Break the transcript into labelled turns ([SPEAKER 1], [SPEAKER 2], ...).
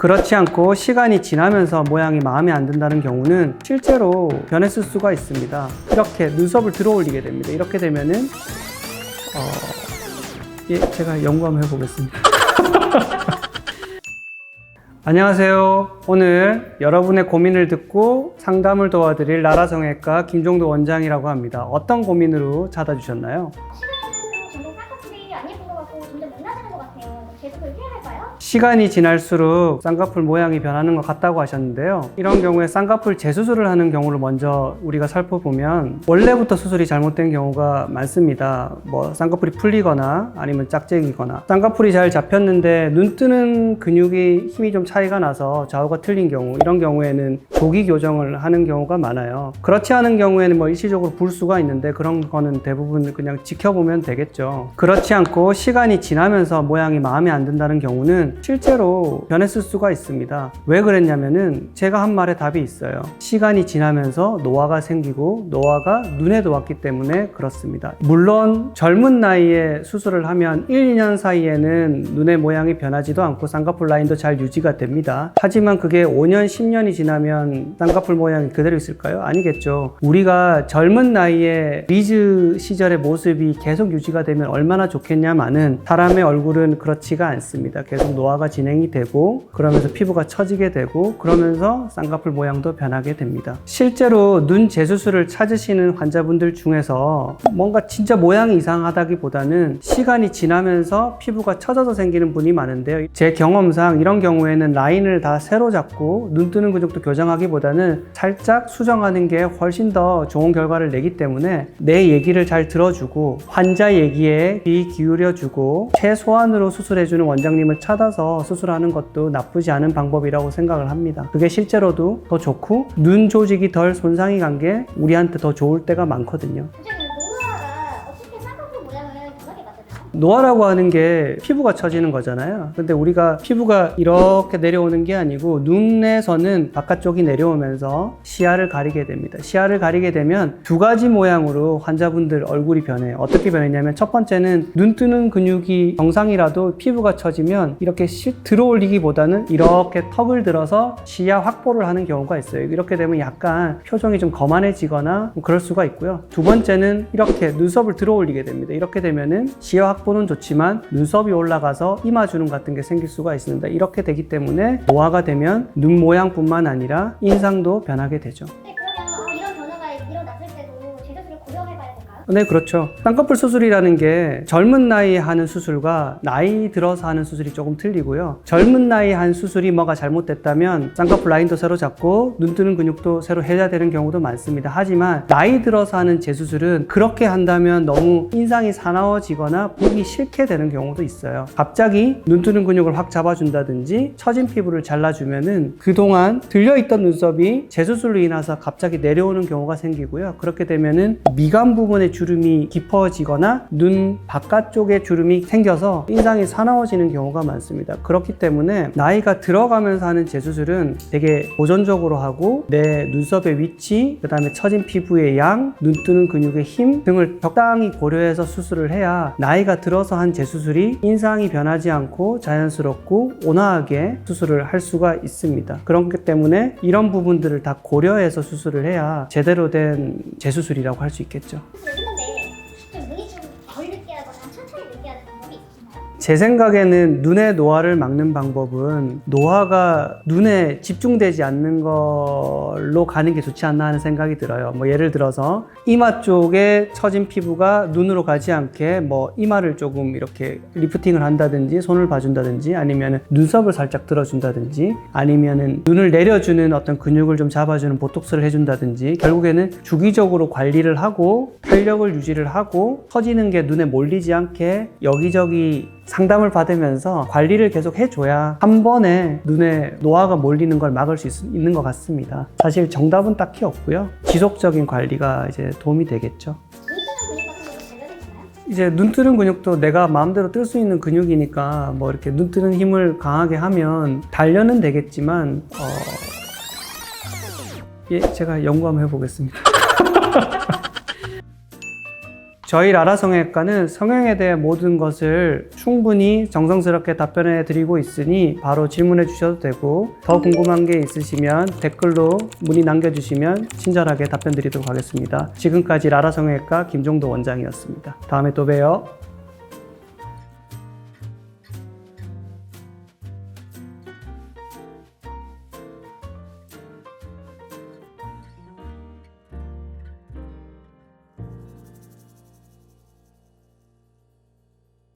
[SPEAKER 1] 그렇지 않고 시간이 지나면서 모양이 마음에 안 든다는 경우는 실제로 변했을 수가 있습니다. 이렇게 눈썹을 들어 올리게 됩니다. 이렇게 되면은 제가 연구 한번 해보겠습니다. 안녕하세요. 오늘 여러분의 고민을 듣고 상담을 도와드릴 나라성형외과 김종도 원장이라고 합니다. 어떤 고민으로 찾아주셨나요?
[SPEAKER 2] 시간이 점점 쌍꺼풀이 안 예쁜 것 같고 점점 못나지는 것 같아요. 제습을 해야 할까요?
[SPEAKER 1] 시간이 지날수록 쌍꺼풀 모양이 변하는 것 같다고 하셨는데요. 이런 경우에 쌍꺼풀 재수술을 하는 경우를 먼저 우리가 살펴보면 원래부터 수술이 잘못된 경우가 많습니다. 쌍꺼풀이 풀리거나 아니면 짝짝이거나 쌍꺼풀이 잘 잡혔는데 눈 뜨는 근육이 힘이 좀 차이가 나서 좌우가 틀린 경우, 이런 경우에는 조기 교정을 하는 경우가 많아요. 그렇지 않은 경우에는 일시적으로 볼 수가 있는데 그런 거는 대부분 그냥 지켜보면 되겠죠. 그렇지 않고 시간이 지나면서 모양이 마음에 안 든다는 경우는 실제로 변했을 수가 있습니다. 왜 그랬냐면은 제가 한 말에 답이 있어요. 시간이 지나면서 노화가 생기고 노화가 눈에도 왔기 때문에 그렇습니다. 물론 젊은 나이에 수술을 하면 1, 2년 사이에는 눈의 모양이 변하지도 않고 쌍꺼풀 라인도 잘 유지가 됩니다. 하지만 그게 5년, 10년이 지나면 쌍꺼풀 모양이 그대로 있을까요? 아니겠죠. 우리가 젊은 나이에 리즈 시절의 모습이 계속 유지가 되면 얼마나 좋겠냐마는 사람의 얼굴은 그렇지가 않습니다. 계속 노화가 진행이 되고 그러면서 피부가 처지게 되고 그러면서 쌍꺼풀 모양도 변하게 됩니다. 실제로 눈 재수술을 찾으시는 환자분들 중에서 뭔가 진짜 모양이 이상하다기보다는 시간이 지나면서 피부가 처져서 생기는 분이 많은데요. 제 경험상 이런 경우에는 라인을 다 새로 잡고 눈 뜨는 근육도 교정하기보다는 살짝 수정하는 게 훨씬 더 좋은 결과를 내기 때문에 내 얘기를 잘 들어주고 환자 얘기에 귀 기울여주고 최소한으로 수술해주는 원장님을 찾아서 수술하는 것도 나쁘지 않은 방법이라고 생각을 합니다. 그게 실제로도 더 좋고 눈 조직이 덜 손상이 간 게 우리한테 더 좋을 때가 많거든요.
[SPEAKER 2] 원장님, 노화가 어떻게 쌍꺼풀 모양을 변하게 만드나요?
[SPEAKER 1] 노화라고 하는 게 피부가 처지는 거잖아요. 근데 우리가 피부가 이렇게 내려오는 게 아니고 눈에서는 바깥쪽이 내려오면서 시야를 가리게 됩니다. 시야를 가리게 되면 두 가지 모양으로 환자분들 얼굴이 변해요. 어떻게 변했냐면 첫 번째는 눈 뜨는 근육이 정상이라도 피부가 처지면 이렇게 들어 올리기보다는 이렇게 턱을 들어서 시야 확보를 하는 경우가 있어요. 이렇게 되면 약간 표정이 좀 거만해지거나 그럴 수가 있고요. 두 번째는 이렇게 눈썹을 들어 올리게 됩니다. 이렇게 되면은 시야 확보는 좋지만 눈썹이 올라가서 이마주름 같은 게 생길 수가 있습니다. 이렇게 되기 때문에 노화가 되면 눈 모양뿐만 아니라 인상도 변하게 되죠.
[SPEAKER 2] 네, 그러면 이런 변화가 일어났을 때도 제습을 고려해봐야 될까요?
[SPEAKER 1] 네, 그렇죠. 쌍꺼풀 수술이라는 게 젊은 나이에 하는 수술과 나이 들어서 하는 수술이 조금 틀리고요. 젊은 나이에 한 수술이 뭐가 잘못됐다면 쌍꺼풀 라인도 새로 잡고 눈 뜨는 근육도 새로 해야 되는 경우도 많습니다. 하지만 나이 들어서 하는 재수술은 그렇게 한다면 너무 인상이 사나워지거나 보기 싫게 되는 경우도 있어요. 갑자기 눈 뜨는 근육을 확 잡아준다든지 처진 피부를 잘라주면은 그동안 들려있던 눈썹이 재수술로 인해서 갑자기 내려오는 경우가 생기고요. 그렇게 되면은 미간 부분의 주름이 깊어지거나 눈 바깥쪽에 주름이 생겨서 인상이 사나워지는 경우가 많습니다. 그렇기 때문에 나이가 들어가면서 하는 재수술은 되게 보존적으로 하고 내 눈썹의 위치, 그 다음에 처진 피부의 양, 눈 뜨는 근육의 힘 등을 적당히 고려해서 수술을 해야 나이가 들어서 한 재수술이 인상이 변하지 않고 자연스럽고 온화하게 수술을 할 수가 있습니다. 그렇기 때문에 이런 부분들을 다 고려해서 수술을 해야 제대로 된 재수술이라고 할 수 있겠죠.
[SPEAKER 2] 예쁜데 좀 눈이 좀 덜 느끼하거나 천천히 느끼하는 방법이 있나요?
[SPEAKER 1] 제 생각에는 눈의 노화를 막는 방법은 노화가 눈에 집중되지 않는 걸로 가는 게 좋지 않나 하는 생각이 들어요. 예를 들어서 이마 쪽에 처진 피부가 눈으로 가지 않게 이마를 조금 이렇게 리프팅을 한다든지 손을 봐준다든지 아니면 눈썹을 살짝 들어준다든지 아니면은 눈을 내려주는 어떤 근육을 좀 잡아주는 보톡스를 해준다든지 결국에는 주기적으로 관리를 하고 탄력을 유지를 하고 처지는 게 눈에 몰리지 않게 여기저기 상담을 받으면서 관리를 계속 해줘야 한 번에 눈에 노화가 몰리는 걸 막을 수 있는 것 같습니다. 사실 정답은 딱히 없고요. 지속적인 관리가 이제 도움이 되겠죠. 이제 눈 뜨는 근육도 내가 마음대로 뜰 수 있는 근육이니까 이렇게 눈 뜨는 힘을 강하게 하면 단련은 되겠지만 제가 연구 한번 해보겠습니다. 저희 라라 성형외과는 성형에 대해 모든 것을 충분히 정성스럽게 답변해 드리고 있으니 바로 질문해 주셔도 되고, 더 궁금한 게 있으시면 댓글로 문의 남겨주시면 친절하게 답변 드리도록 하겠습니다. 지금까지 라라 성형외과 김종도 원장이었습니다. 다음에 또 봬요.